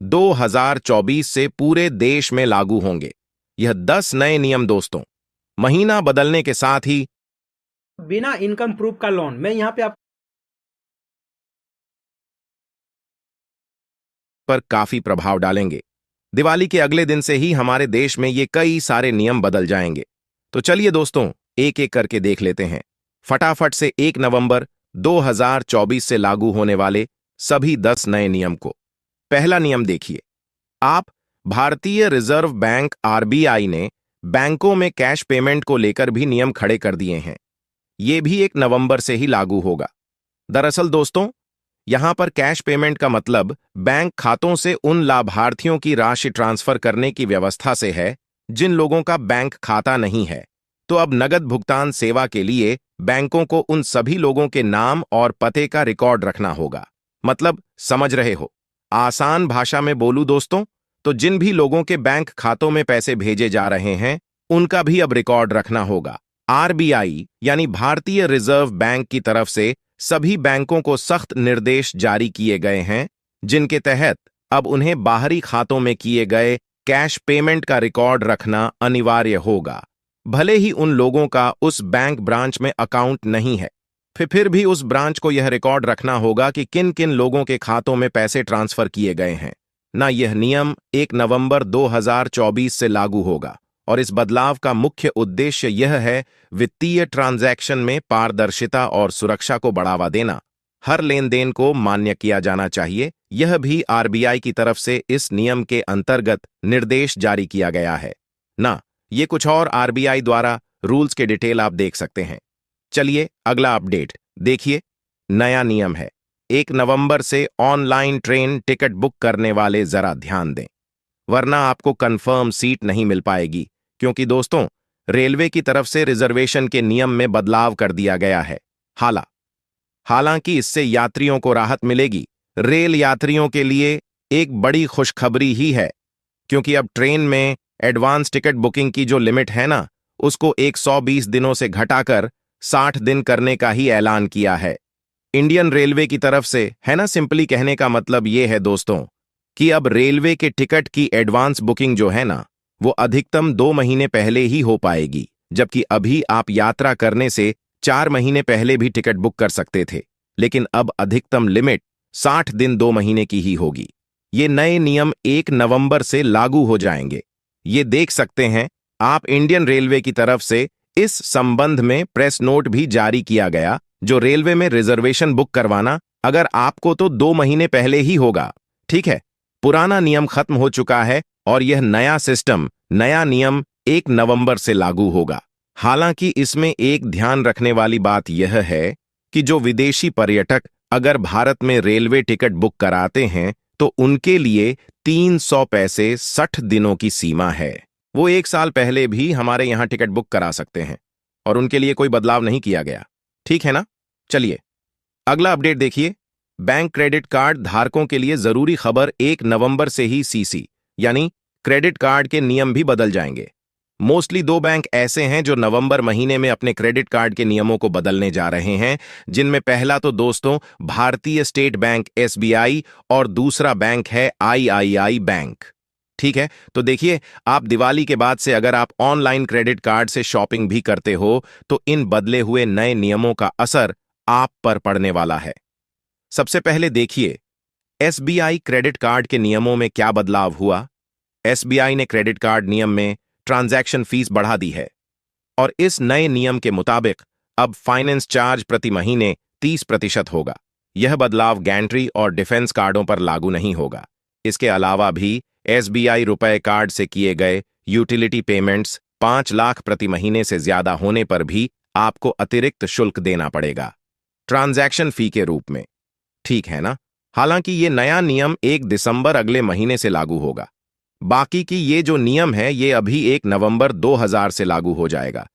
2024 से पूरे देश में लागू होंगे। यह 10 नए नियम दोस्तों, महीना बदलने के साथ ही बिना इनकम प्रूफ का लोन। मैं यहाँ पे आप पर काफी प्रभाव डालेंगे। दिवाली के अगले दिन से ही हमारे देश में ये कई सारे नियम बदल जाएंगे। तो चलिए दोस्तों, एक एक करके देख लेते हैं फटाफट से 1 नवंबर 2024 से लागू होने वाले सभी 10 नए नियम को। पहला नियम देखिए। आप भारतीय रिजर्व बैंक आरबीआई ने बैंकों में कैश पेमेंट को लेकर भी नियम खड़े कर दिए हैं। ये भी 1 नवंबर से ही लागू होगा। दरअसल दोस्तों, यहां पर कैश पेमेंट का मतलब बैंक खातों से उन लाभार्थियों की राशि ट्रांसफर करने की व्यवस्था से है जिन लोगों का बैंक खाता नहीं है। तो अब नगद भुगतान सेवा के लिए बैंकों को उन सभी लोगों के नाम और पते का रिकॉर्ड रखना होगा। मतलब समझ रहे हो? आसान भाषा में बोलूं दोस्तों, तो जिन भी लोगों के बैंक खातों में पैसे भेजे जा रहे हैं उनका भी अब रिकॉर्ड रखना होगा। आरबीआई यानी भारतीय रिजर्व बैंक की तरफ से सभी बैंकों को सख्त निर्देश जारी किए गए हैं, जिनके तहत अब उन्हें बाहरी खातों में किए गए कैश पेमेंट का रिकॉर्ड रखना अनिवार्य होगा। भले ही उन लोगों का उस बैंक ब्रांच में अकाउंट नहीं है, फिर भी उस ब्रांच को यह रिकॉर्ड रखना होगा कि किन किन लोगों के खातों में पैसे ट्रांसफर किए गए हैं ना। यह नियम 1 नवंबर 2024 से लागू होगा और इस बदलाव का मुख्य उद्देश्य यह है वित्तीय ट्रांजैक्शन में पारदर्शिता और सुरक्षा को बढ़ावा देना। हर लेन देन को मान्य किया जाना चाहिए। यह भी आरबीआई की तरफ से इस नियम के अंतर्गत निर्देश जारी किया गया है ना। ये कुछ और आरबीआई द्वारा रूल्स के डिटेल आप देख सकते हैं। चलिए अगला अपडेट देखिए। नया नियम है, 1 नवंबर से ऑनलाइन ट्रेन टिकट बुक करने वाले जरा ध्यान दें, वरना आपको कंफर्म सीट नहीं मिल पाएगी। क्योंकि दोस्तों, रेलवे की तरफ से रिजर्वेशन के नियम में बदलाव कर दिया गया है। हालांकि इससे यात्रियों को राहत मिलेगी। रेल यात्रियों के लिए एक बड़ी खुशखबरी ही है, क्योंकि अब ट्रेन में एडवांस टिकट बुकिंग की जो लिमिट है ना, उसको 120 दिनों से घटाकर 60 दिन करने का ही ऐलान किया है इंडियन रेलवे की तरफ से, है ना। सिंपली कहने का मतलब यह है दोस्तों कि अब रेलवे के टिकट की एडवांस बुकिंग जो है ना, वो अधिकतम 2 महीने पहले ही हो पाएगी, जबकि अभी आप यात्रा करने से 4 महीने पहले भी टिकट बुक कर सकते थे। लेकिन अब अधिकतम लिमिट 60 दिन 2 महीने की ही होगी। ये नए नियम 1 नवंबर से लागू हो जाएंगे। ये देख सकते हैं आप, इंडियन रेलवे की तरफ से इस संबंध में प्रेस नोट भी जारी किया गया, जो रेलवे में रिजर्वेशन बुक करवाना अगर आपको तो 2 महीने पहले ही होगा। ठीक है, पुराना नियम खत्म हो चुका है और यह नया सिस्टम, नया नियम 1 नवंबर से लागू होगा। हालांकि इसमें एक ध्यान रखने वाली बात यह है कि जो विदेशी पर्यटक अगर भारत में रेलवे टिकट बुक कराते हैं तो उनके लिए 300 पैसे 60 दिनों की सीमा है। वो 1 साल पहले भी हमारे यहां टिकट बुक करा सकते हैं और उनके लिए कोई बदलाव नहीं किया गया। ठीक है ना। चलिए अगला अपडेट देखिए। बैंक क्रेडिट कार्ड धारकों के लिए जरूरी खबर, 1 नवंबर से ही सीसी यानी क्रेडिट कार्ड के नियम भी बदल जाएंगे। मोस्टली 2 बैंक ऐसे हैं जो नवंबर महीने में अपने क्रेडिट कार्ड के नियमों को बदलने जा रहे हैं, जिनमें पहला तो दोस्तों भारतीय स्टेट बैंक एसबीआई और दूसरा बैंक है आईआईआई बैंक। ठीक है, तो देखिए, आप दिवाली के बाद से अगर आप ऑनलाइन क्रेडिट कार्ड से शॉपिंग भी करते हो तो इन बदले हुए नए नियमों का असर आप पर पड़ने वाला है। सबसे पहले देखिए एसबीआई क्रेडिट कार्ड के नियमों में क्या बदलाव हुआ। एसबीआई ने क्रेडिट कार्ड नियम में ट्रांजैक्शन फीस बढ़ा दी है और इस नए नियम के मुताबिक अब फाइनेंस चार्ज प्रति महीने 30% होगा। यह बदलाव गैंट्री और डिफेंस कार्डों पर लागू नहीं होगा। इसके अलावा भी एसबीआई रुपए कार्ड से किए गए यूटिलिटी पेमेंट्स 5 लाख प्रति महीने से ज्यादा होने पर भी आपको अतिरिक्त शुल्क देना पड़ेगा, ट्रांजैक्शन फी के रूप में। ठीक है ना। हालांकि ये नया नियम 1 दिसंबर अगले महीने से लागू होगा। बाकी की ये जो नियम है ये अभी 1 नवंबर 2000 से लागू हो जाएगा।